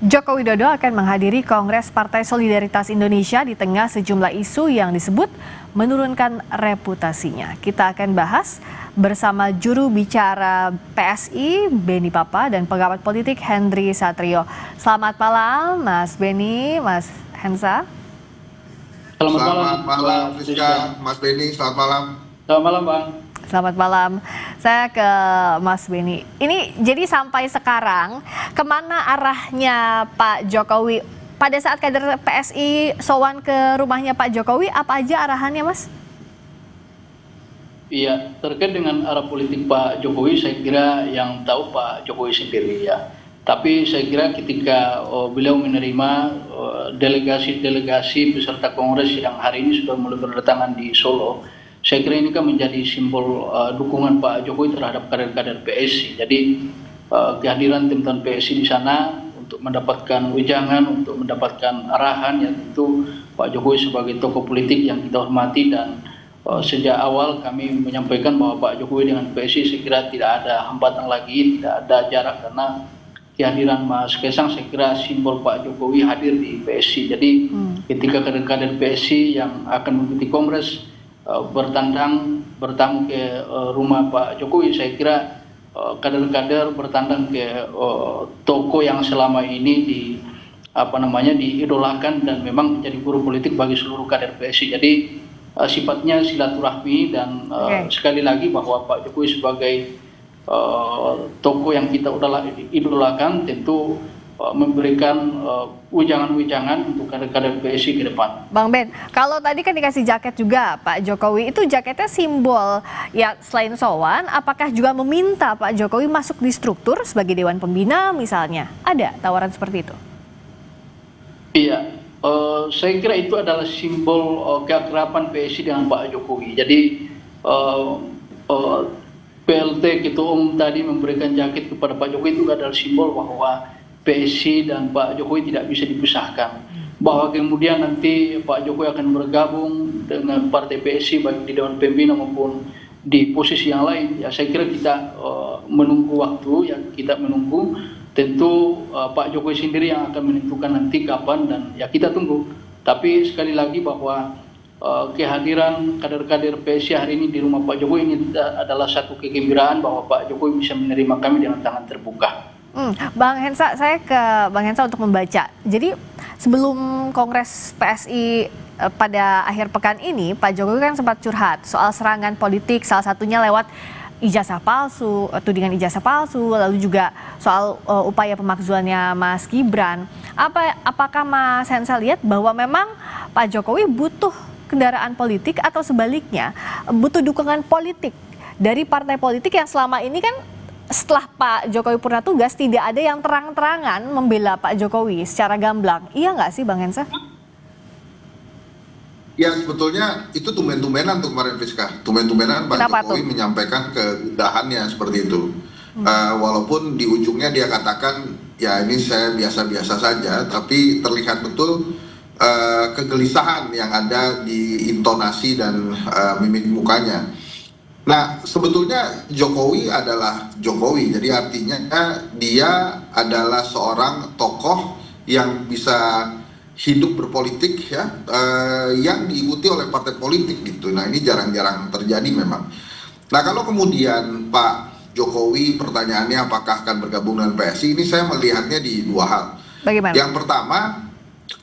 Joko Widodo akan menghadiri Kongres Partai Solidaritas Indonesia di tengah sejumlah isu yang disebut menurunkan reputasinya. Kita akan bahas bersama juru bicara PSI, Beni Papa, dan pengamat politik Hendri Satrio. Selamat malam, Mas Beni, Mas Hensa. Selamat malam, Rizka, Mas Beni, selamat malam. Selamat malam, Bang. Selamat malam, saya ke Mas Beni. Ini jadi sampai sekarang, kemana arahnya Pak Jokowi? Pada saat kader PSI sowan ke rumahnya Pak Jokowi, apa aja arahannya, Mas? Iya, terkait dengan arah politik Pak Jokowi, saya kira yang tahu Pak Jokowi sendiri ya. Tapi saya kira ketika beliau menerima delegasi-delegasi peserta kongres yang hari ini sudah mulai berdatangan di Solo, saya kira ini kan menjadi simbol dukungan Pak Jokowi terhadap kader-kader PSI. Jadi kehadiran teman-teman PSI di sana untuk mendapatkan wejangan, untuk mendapatkan arahan, ya tentu Pak Jokowi sebagai tokoh politik yang kita hormati, dan sejak awal kami menyampaikan bahwa Pak Jokowi dengan PSI saya kira tidak ada hambatan lagi, tidak ada jarak, karena kehadiran Mas Kaisang saya kira simbol Pak Jokowi hadir di PSI. Jadi ketika kader-kader PSI yang akan mengikuti kongres bertamu ke rumah Pak Jokowi, saya kira kader-kader bertandang ke toko yang selama ini diidolakan dan memang menjadi guru politik bagi seluruh kader PSI. Jadi sifatnya silaturahmi, dan sekali lagi bahwa Pak Jokowi sebagai toko yang kita idolakan tentu memberikan wejangan-wejangan untuk kader-kader PSI ke depan. Bang Ben, kalau tadi kan dikasih jaket juga Pak Jokowi, itu jaketnya simbol ya, selain sowan, apakah juga meminta Pak Jokowi masuk di struktur sebagai Dewan Pembina misalnya? Ada tawaran seperti itu? Iya, saya kira itu adalah simbol keakraban PSI dengan Pak Jokowi. Jadi PLT Ketua Umum tadi memberikan jaket kepada Pak Jokowi itu adalah simbol bahwa PSI dan Pak Jokowi tidak bisa dipisahkan. Bahwa kemudian nanti Pak Jokowi akan bergabung dengan partai PSI baik di Dewan Pembina maupun di posisi yang lain. Ya saya kira kita menunggu waktu, ya kita menunggu. Tentu Pak Jokowi sendiri yang akan menentukan nanti kapan, dan ya kita tunggu. Tapi sekali lagi bahwa kehadiran kader-kader PSI hari ini di rumah Pak Jokowi ini adalah satu kegembiraan bahwa Pak Jokowi bisa menerima kami dengan tangan terbuka. Bang Hensa, saya ke Bang Hensa untuk membaca. Jadi sebelum Kongres PSI pada akhir pekan ini, Pak Jokowi kan sempat curhat soal serangan politik, salah satunya lewat ijazah palsu, tudingan ijazah palsu, lalu juga soal upaya pemakzulannya Mas Gibran. Apakah Mas Hensa lihat bahwa memang Pak Jokowi butuh kendaraan politik, atau sebaliknya butuh dukungan politik dari partai politik yang selama ini kan setelah Pak Jokowi purna tugas tidak ada yang terang-terangan membela Pak Jokowi secara gamblang? Iya nggak sih Bang Hensa? Ya sebetulnya itu tumben-tumbenan tuh kemarin, Rizka. Tumben-tumbenan Pak Jokowi menyampaikan kegundahannya seperti itu. Walaupun di ujungnya dia katakan ya ini saya biasa-biasa saja, tapi terlihat betul kegelisahan yang ada di intonasi dan mimik mukanya. Nah sebetulnya Jokowi adalah Jokowi, jadi artinya dia adalah seorang tokoh yang bisa hidup berpolitik ya, yang diikuti oleh partai politik gitu. Nah ini jarang-jarang terjadi memang. Nah kalau kemudian Pak Jokowi pertanyaannya apakah akan bergabung dengan PSI, ini saya melihatnya di dua hal. Bagaimana? Yang pertama,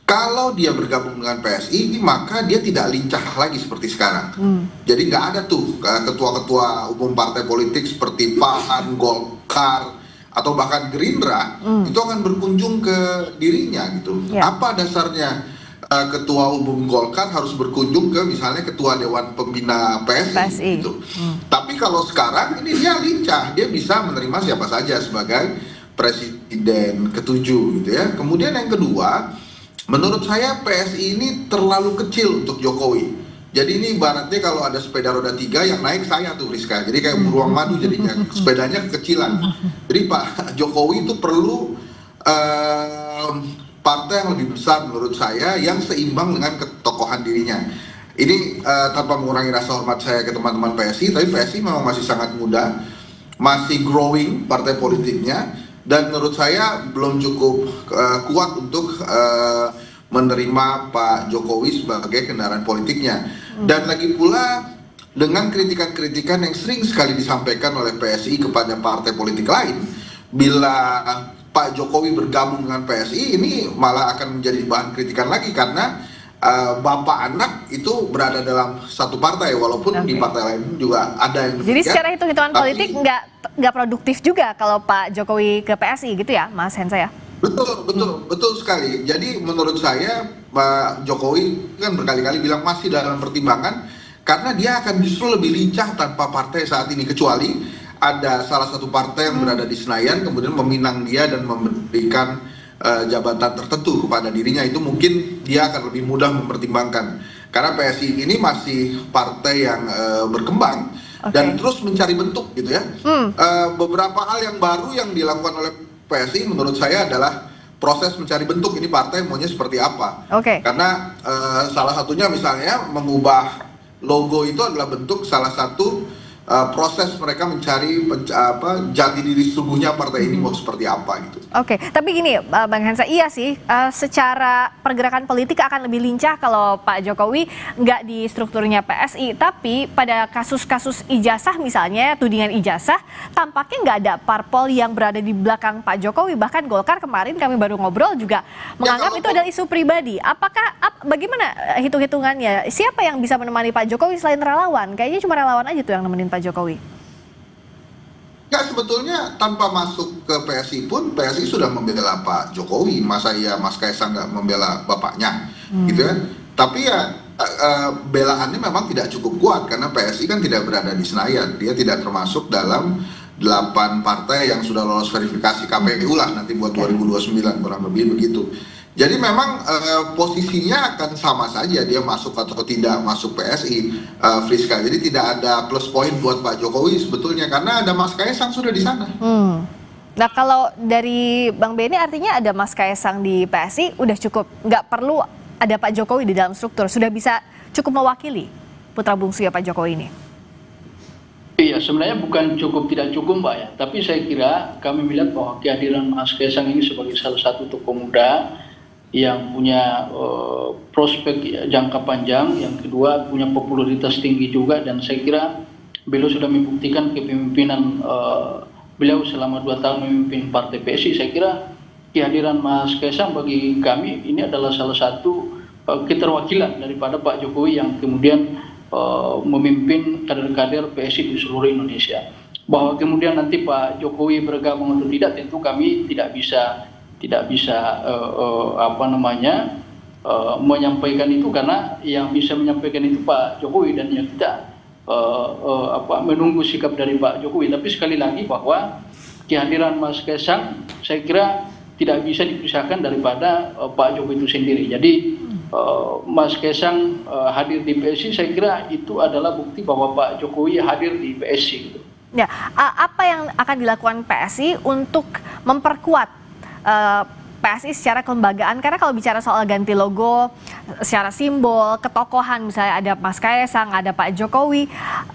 kalau dia bergabung dengan PSI, maka dia tidak lincah lagi seperti sekarang. Jadi nggak ada tuh ketua-ketua umum partai politik seperti PAN, Golkar, atau bahkan Gerindra itu akan berkunjung ke dirinya gitu. Apa dasarnya ketua umum Golkar harus berkunjung ke misalnya ketua Dewan Pembina PSI gitu. Tapi kalau sekarang ini dia lincah, dia bisa menerima siapa saja sebagai presiden ketujuh gitu ya. Kemudian yang kedua, menurut saya PSI ini terlalu kecil untuk Jokowi. Jadi ini ibaratnya kalau ada sepeda roda 3 yang naik saya tuh, Rizka. Jadi kayak beruang madu jadinya, sepedanya kekecilan. Jadi Pak Jokowi itu perlu partai yang lebih besar menurut saya, yang seimbang dengan ketokohan dirinya. Ini tanpa mengurangi rasa hormat saya ke teman-teman PSI, tapi PSI memang masih sangat muda, masih growing partai politiknya, dan menurut saya belum cukup kuat untuk menerima Pak Jokowi sebagai kendaraan politiknya. Dan lagi pula dengan kritikan-kritikan yang sering sekali disampaikan oleh PSI kepada partai politik lain, bila Pak Jokowi bergabung dengan PSI ini malah akan menjadi bahan kritikan lagi, karena bapak anak itu berada dalam satu partai, walaupun di partai lain juga ada yang Jadi secara hitung-hitungan politik nggak produktif juga kalau Pak Jokowi ke PSI gitu ya, Mas Hensa ya? Betul sekali. Jadi menurut saya Pak Jokowi kan berkali-kali bilang masih dalam pertimbangan, karena dia akan justru lebih lincah tanpa partai saat ini, kecuali ada salah satu partai yang berada di Senayan kemudian meminang dia dan memberikan jabatan tertentu kepada dirinya. Itu mungkin dia akan lebih mudah mempertimbangkan, karena PSI ini masih partai yang berkembang dan terus mencari bentuk gitu ya. Beberapa hal yang baru yang dilakukan oleh PSI menurut saya adalah proses mencari bentuk, ini partai maunya seperti apa. Karena salah satunya misalnya mengubah logo itu adalah bentuk salah satu proses mereka mencari jati diri sesungguhnya partai ini mau seperti apa gitu. Tapi gini Bang Hensa, iya sih secara pergerakan politik akan lebih lincah kalau Pak Jokowi nggak di strukturnya PSI. Tapi pada kasus-kasus ijazah misalnya, tudingan ijazah, tampaknya nggak ada parpol yang berada di belakang Pak Jokowi. Bahkan Golkar kemarin kami baru ngobrol juga menganggap itu adalah isu pribadi. Bagaimana hitung-hitungannya? Siapa yang bisa menemani Pak Jokowi selain relawan? Kayaknya cuma relawan aja tuh yang nemenin Pak Jokowi. Ya, sebetulnya tanpa masuk ke PSI pun PSI sudah membela Pak Jokowi. Masa ya Mas Kaisang nggak membela bapaknya gitu ya. Tapi ya belaannya memang tidak cukup kuat, karena PSI kan tidak berada di Senayan. Dia tidak termasuk dalam 8 partai yang sudah lolos verifikasi KPU lah nanti buat 2029, kurang lebih begitu. Jadi memang posisinya akan sama saja, dia masuk atau tidak masuk PSI, Friska. Jadi tidak ada plus poin buat Pak Jokowi sebetulnya, karena ada Mas Kaisang sudah di sana. Nah kalau dari Bang Benny artinya ada Mas Kaisang di PSI udah cukup, nggak perlu ada Pak Jokowi di dalam struktur, sudah bisa cukup mewakili putra bungsu ya Pak Jokowi ini. Iya, sebenarnya bukan cukup tidak cukup Mbak ya, tapi saya kira kami melihat bahwa kehadiran Mas Kaisang ini sebagai salah satu tokoh muda yang punya prospek jangka panjang, yang kedua punya popularitas tinggi juga, dan saya kira beliau sudah membuktikan kepemimpinan beliau selama 2 tahun memimpin partai PSI. Saya kira kehadiran Mas Kaisang bagi kami ini adalah salah satu keterwakilan daripada Pak Jokowi yang kemudian memimpin kader-kader PSI di seluruh Indonesia. Bahwa kemudian nanti Pak Jokowi bergabung atau tidak, tentu kami tidak bisa menyampaikan itu, karena yang bisa menyampaikan itu Pak Jokowi, dan yang kita menunggu sikap dari Pak Jokowi. Tapi sekali lagi bahwa kehadiran Mas Kaisang saya kira tidak bisa dipisahkan daripada Pak Jokowi itu sendiri. Jadi Mas Kaisang hadir di PSI, saya kira itu adalah bukti bahwa Pak Jokowi hadir di PSI gitu. Ya, apa yang akan dilakukan PSI untuk memperkuat PSI secara kelembagaan? Karena kalau bicara soal ganti logo, secara simbol, ketokohan, misalnya ada Mas Kaisang, ada Pak Jokowi,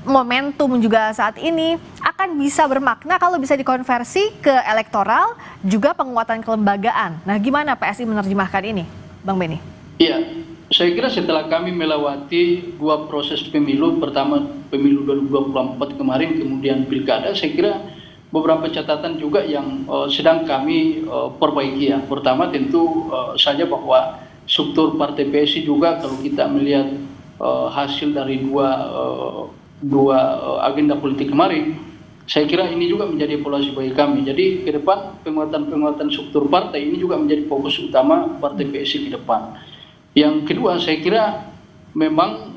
momentum juga saat ini akan bisa bermakna kalau bisa dikonversi ke elektoral, juga penguatan kelembagaan. Nah, gimana PSI menerjemahkan ini, Bang Benny? Iya, saya kira setelah kami melewati 2 proses pemilu, pertama pemilu 2024 kemarin, kemudian pilkada, saya kira beberapa catatan juga yang sedang kami perbaiki ya. Pertama tentu saja bahwa struktur partai PSI juga, kalau kita melihat hasil dari dua agenda politik kemarin, saya kira ini juga menjadi evaluasi bagi kami. Jadi ke depan penguatan struktur partai ini juga menjadi fokus utama partai PSI ke depan. Yang kedua, saya kira memang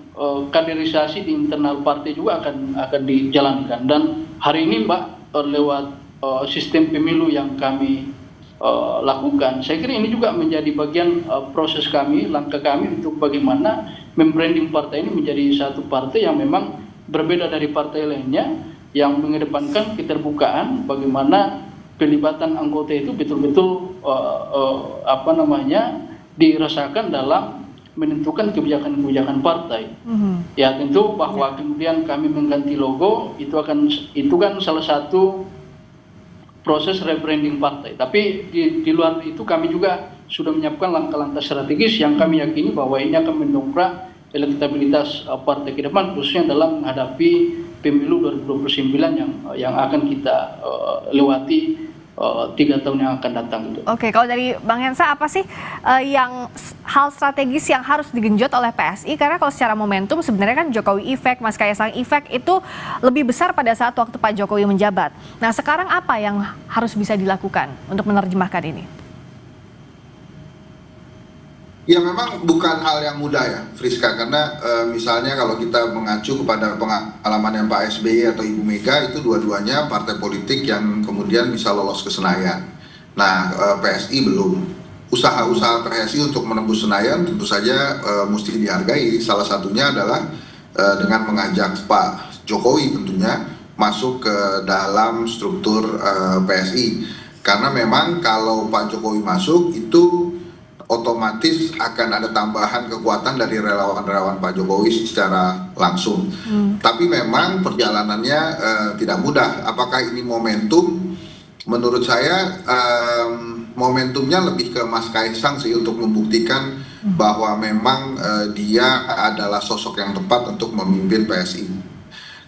kaderisasi di internal partai juga akan dijalankan, dan hari ini Mbak, lewat sistem pemilu yang kami lakukan, saya kira ini juga menjadi bagian proses kami, langkah kami untuk bagaimana membranding partai ini menjadi satu partai yang memang berbeda dari partai lainnya, yang mengedepankan keterbukaan, bagaimana pelibatan anggota itu betul-betul dirasakan dalam menentukan kebijakan-kebijakan partai. Ya tentu bahwa kemudian kami mengganti logo itu kan salah satu proses rebranding partai. Tapi di luar itu kami juga sudah menyiapkan langkah-langkah strategis yang kami yakini bahwa ini akan mendongkrak elektabilitas partai ke depan, khususnya dalam menghadapi pemilu 2029 yang akan kita lewati 3 tahun yang akan datang itu. Oke, kalau dari Bang Hensa apa sih yang hal strategis yang harus digenjot oleh PSI? Karena kalau secara momentum sebenarnya kan Jokowi efek, Mas Kaisang efek itu lebih besar pada saat waktu Pak Jokowi menjabat. Nah sekarang apa yang harus bisa dilakukan untuk menerjemahkan ini? Ya memang bukan hal yang mudah ya Friska, karena misalnya kalau kita mengacu kepada pengalaman yang Pak SBY atau Ibu Mega, itu dua-duanya partai politik yang kemudian bisa lolos ke Senayan. Nah PSI belum. Usaha-usaha PSI untuk menembus Senayan tentu saja mesti dihargai. Salah satunya adalah dengan mengajak Pak Jokowi tentunya masuk ke dalam struktur PSI. Karena memang kalau Pak Jokowi masuk itu otomatis akan ada tambahan kekuatan dari relawan-relawan Pak Jokowi secara langsung. Tapi memang perjalanannya tidak mudah. Apakah ini momentum? Menurut saya momentumnya lebih ke Mas Kaisang sih untuk membuktikan bahwa memang dia adalah sosok yang tepat untuk memimpin PSI.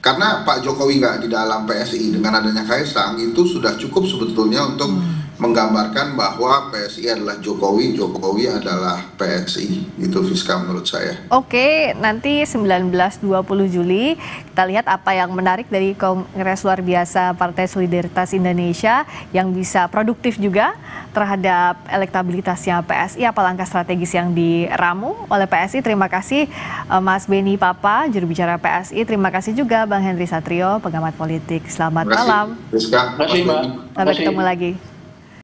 Karena Pak Jokowi nggak di dalam PSI, dengan adanya Kaisang itu sudah cukup sebetulnya untuk menggambarkan bahwa PSI adalah Jokowi, Jokowi adalah PSI. Itu Friska menurut saya. Oke, nanti 19-20 Juli kita lihat apa yang menarik dari Kongres Luar Biasa Partai Solidaritas Indonesia yang bisa produktif juga terhadap elektabilitasnya PSI, apa langkah strategis yang diramu oleh PSI. Terima kasih Mas Beni Papa, juru bicara PSI. Terima kasih juga Bang Henry Satrio, pengamat politik. Selamat malam. Friska. Terima kasih, Mbak. Sampai ketemu lagi.